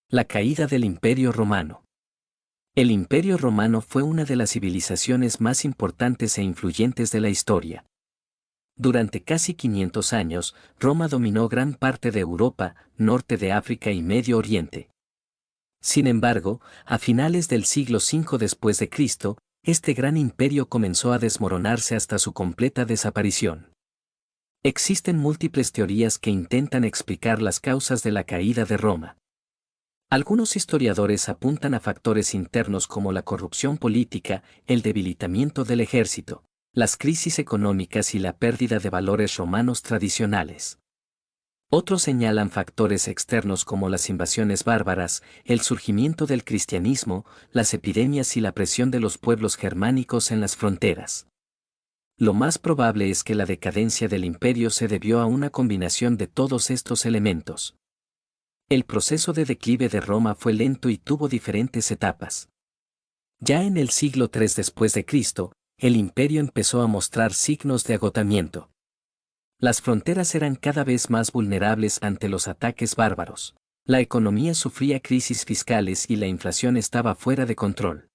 La caída del Imperio Romano. El Imperio Romano fue una de las civilizaciones más importantes e influyentes de la historia. Durante casi 500 años, Roma dominó gran parte de Europa, norte de África y Medio Oriente. Sin embargo, a finales del siglo V después de Cristo, este gran imperio comenzó a desmoronarse hasta su completa desaparición. Existen múltiples teorías que intentan explicar las causas de la caída de Roma. Algunos historiadores apuntan a factores internos como la corrupción política, el debilitamiento del ejército, las crisis económicas y la pérdida de valores romanos tradicionales. Otros señalan factores externos como las invasiones bárbaras, el surgimiento del cristianismo, las epidemias y la presión de los pueblos germánicos en las fronteras. Lo más probable es que la decadencia del imperio se debió a una combinación de todos estos elementos. El proceso de declive de Roma fue lento y tuvo diferentes etapas. Ya en el siglo III después de Cristo, el imperio empezó a mostrar signos de agotamiento. Las fronteras eran cada vez más vulnerables ante los ataques bárbaros. La economía sufría crisis fiscales y la inflación estaba fuera de control.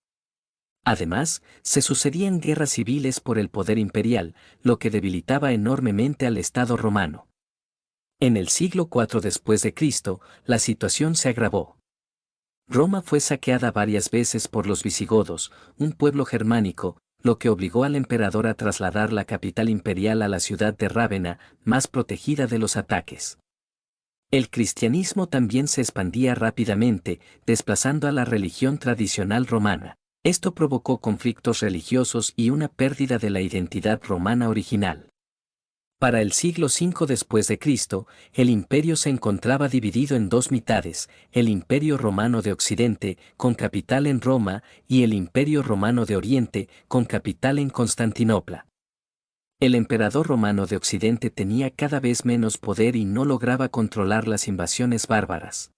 Además, se sucedían guerras civiles por el poder imperial, lo que debilitaba enormemente al Estado romano. En el siglo IV después de Cristo, la situación se agravó. Roma fue saqueada varias veces por los visigodos, un pueblo germánico, lo que obligó al emperador a trasladar la capital imperial a la ciudad de Rávena, más protegida de los ataques. El cristianismo también se expandía rápidamente, desplazando a la religión tradicional romana. Esto provocó conflictos religiosos y una pérdida de la identidad romana original. Para el siglo V después de Cristo, el imperio se encontraba dividido en dos mitades, el Imperio Romano de Occidente, con capital en Roma, y el Imperio Romano de Oriente, con capital en Constantinopla. El emperador romano de Occidente tenía cada vez menos poder y no lograba controlar las invasiones bárbaras.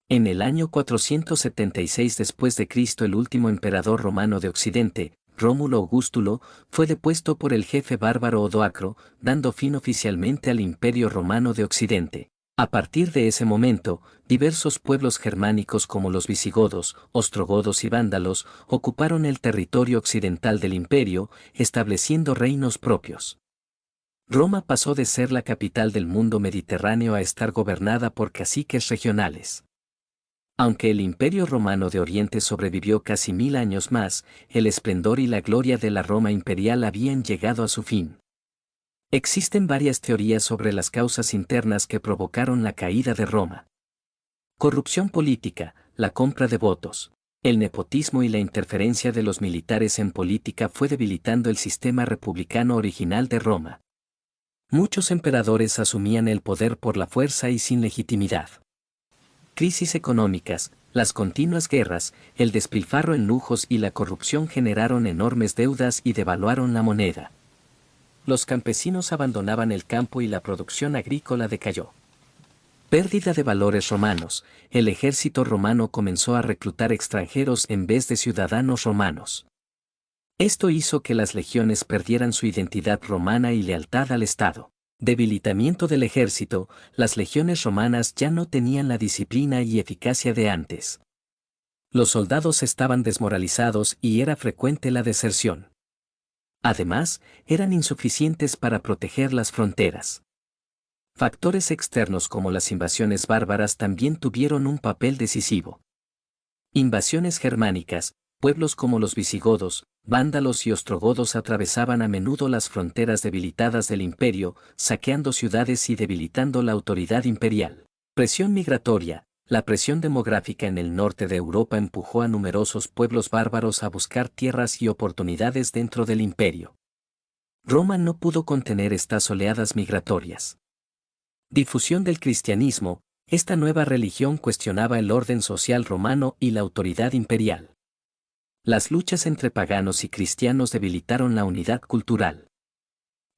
En el año 476 después de Cristo, el último emperador romano de Occidente, Rómulo Augustulo, fue depuesto por el jefe bárbaro Odoacro, dando fin oficialmente al Imperio Romano de Occidente. A partir de ese momento, diversos pueblos germánicos como los visigodos, ostrogodos y vándalos ocuparon el territorio occidental del imperio, estableciendo reinos propios. Roma pasó de ser la capital del mundo mediterráneo a estar gobernada por caciques regionales. Aunque el Imperio Romano de Oriente sobrevivió casi 1000 años más, el esplendor y la gloria de la Roma imperial habían llegado a su fin. Existen varias teorías sobre las causas internas que provocaron la caída de Roma. Corrupción política, la compra de votos, el nepotismo y la interferencia de los militares en política fue debilitando el sistema republicano original de Roma. Muchos emperadores asumían el poder por la fuerza y sin legitimidad. Crisis económicas, las continuas guerras, el despilfarro en lujos y la corrupción generaron enormes deudas y devaluaron la moneda. Los campesinos abandonaban el campo y la producción agrícola decayó. Pérdida de valores romanos, el ejército romano comenzó a reclutar extranjeros en vez de ciudadanos romanos. Esto hizo que las legiones perdieran su identidad romana y lealtad al Estado. Debilitamiento del ejército, las legiones romanas ya no tenían la disciplina y eficacia de antes. Los soldados estaban desmoralizados y era frecuente la deserción. Además, eran insuficientes para proteger las fronteras. Factores externos como las invasiones bárbaras también tuvieron un papel decisivo. Invasiones germánicas, pueblos como los visigodos, vándalos y ostrogodos atravesaban a menudo las fronteras debilitadas del imperio, saqueando ciudades y debilitando la autoridad imperial. Presión migratoria, la presión demográfica en el norte de Europa empujó a numerosos pueblos bárbaros a buscar tierras y oportunidades dentro del imperio. Roma no pudo contener estas oleadas migratorias. Difusión del cristianismo, esta nueva religión cuestionaba el orden social romano y la autoridad imperial. Las luchas entre paganos y cristianos debilitaron la unidad cultural.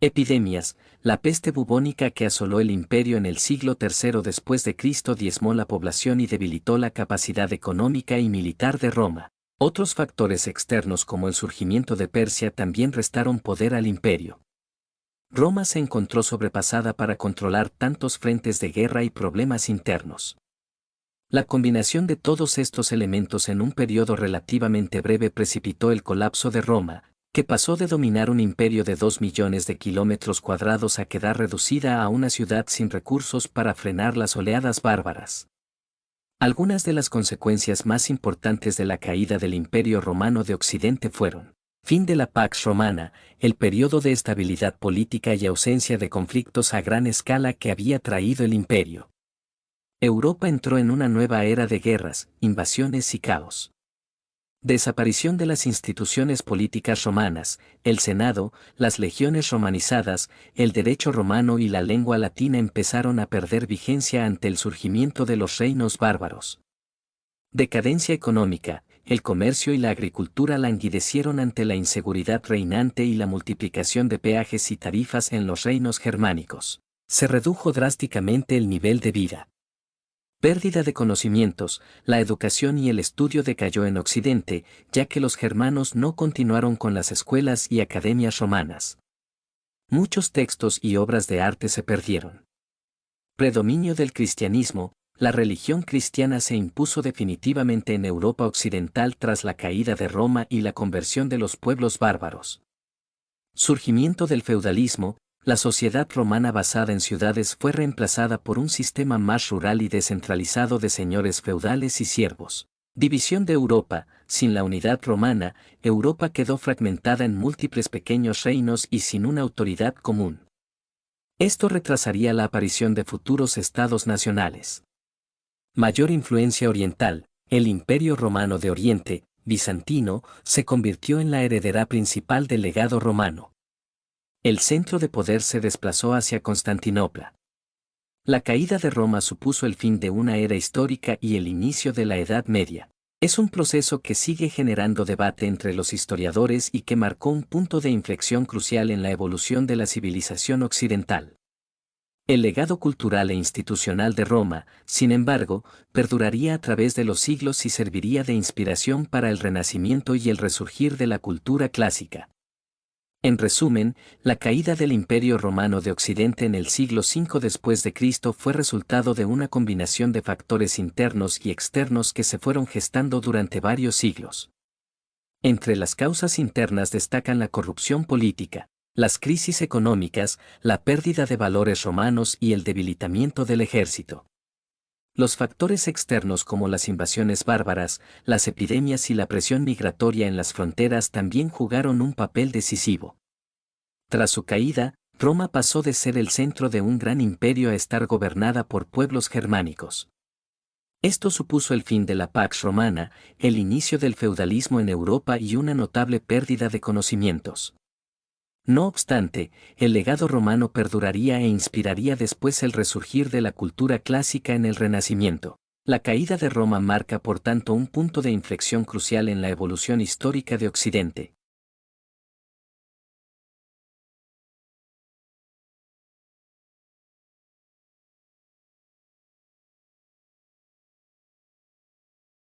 Epidemias, la peste bubónica que asoló el imperio en el siglo III después de Cristo diezmó la población y debilitó la capacidad económica y militar de Roma. Otros factores externos como el surgimiento de Persia también restaron poder al imperio. Roma se encontró sobrepasada para controlar tantos frentes de guerra y problemas internos. La combinación de todos estos elementos en un periodo relativamente breve precipitó el colapso de Roma, que pasó de dominar un imperio de 2 millones de kilómetros cuadrados a quedar reducida a una ciudad sin recursos para frenar las oleadas bárbaras. Algunas de las consecuencias más importantes de la caída del Imperio Romano de Occidente fueron: fin de la Pax Romana, el periodo de estabilidad política y ausencia de conflictos a gran escala que había traído el imperio. Europa entró en una nueva era de guerras, invasiones y caos. Desaparición de las instituciones políticas romanas, el Senado, las legiones romanizadas, el derecho romano y la lengua latina empezaron a perder vigencia ante el surgimiento de los reinos bárbaros. Decadencia económica, el comercio y la agricultura languidecieron ante la inseguridad reinante y la multiplicación de peajes y tarifas en los reinos germánicos. Se redujo drásticamente el nivel de vida. Pérdida de conocimientos, la educación y el estudio decayó en Occidente, ya que los germanos no continuaron con las escuelas y academias romanas. Muchos textos y obras de arte se perdieron. Predominio del cristianismo, la religión cristiana se impuso definitivamente en Europa occidental tras la caída de Roma y la conversión de los pueblos bárbaros. Surgimiento del feudalismo, la sociedad romana basada en ciudades fue reemplazada por un sistema más rural y descentralizado de señores feudales y siervos. División de Europa, sin la unidad romana, Europa quedó fragmentada en múltiples pequeños reinos y sin una autoridad común. Esto retrasaría la aparición de futuros estados nacionales. Mayor influencia oriental, el Imperio Romano de Oriente, bizantino, se convirtió en la heredera principal del legado romano. El centro de poder se desplazó hacia Constantinopla. La caída de Roma supuso el fin de una era histórica y el inicio de la Edad Media. Es un proceso que sigue generando debate entre los historiadores y que marcó un punto de inflexión crucial en la evolución de la civilización occidental. El legado cultural e institucional de Roma, sin embargo, perduraría a través de los siglos y serviría de inspiración para el Renacimiento y el resurgir de la cultura clásica. En resumen, la caída del Imperio Romano de Occidente en el siglo V después de Cristo fue resultado de una combinación de factores internos y externos que se fueron gestando durante varios siglos. Entre las causas internas destacan la corrupción política, las crisis económicas, la pérdida de valores romanos y el debilitamiento del ejército. Los factores externos como las invasiones bárbaras, las epidemias y la presión migratoria en las fronteras también jugaron un papel decisivo. Tras su caída, Roma pasó de ser el centro de un gran imperio a estar gobernada por pueblos germánicos. Esto supuso el fin de la Pax Romana, el inicio del feudalismo en Europa y una notable pérdida de conocimientos. No obstante, el legado romano perduraría e inspiraría después el resurgir de la cultura clásica en el Renacimiento. La caída de Roma marca por tanto un punto de inflexión crucial en la evolución histórica de Occidente.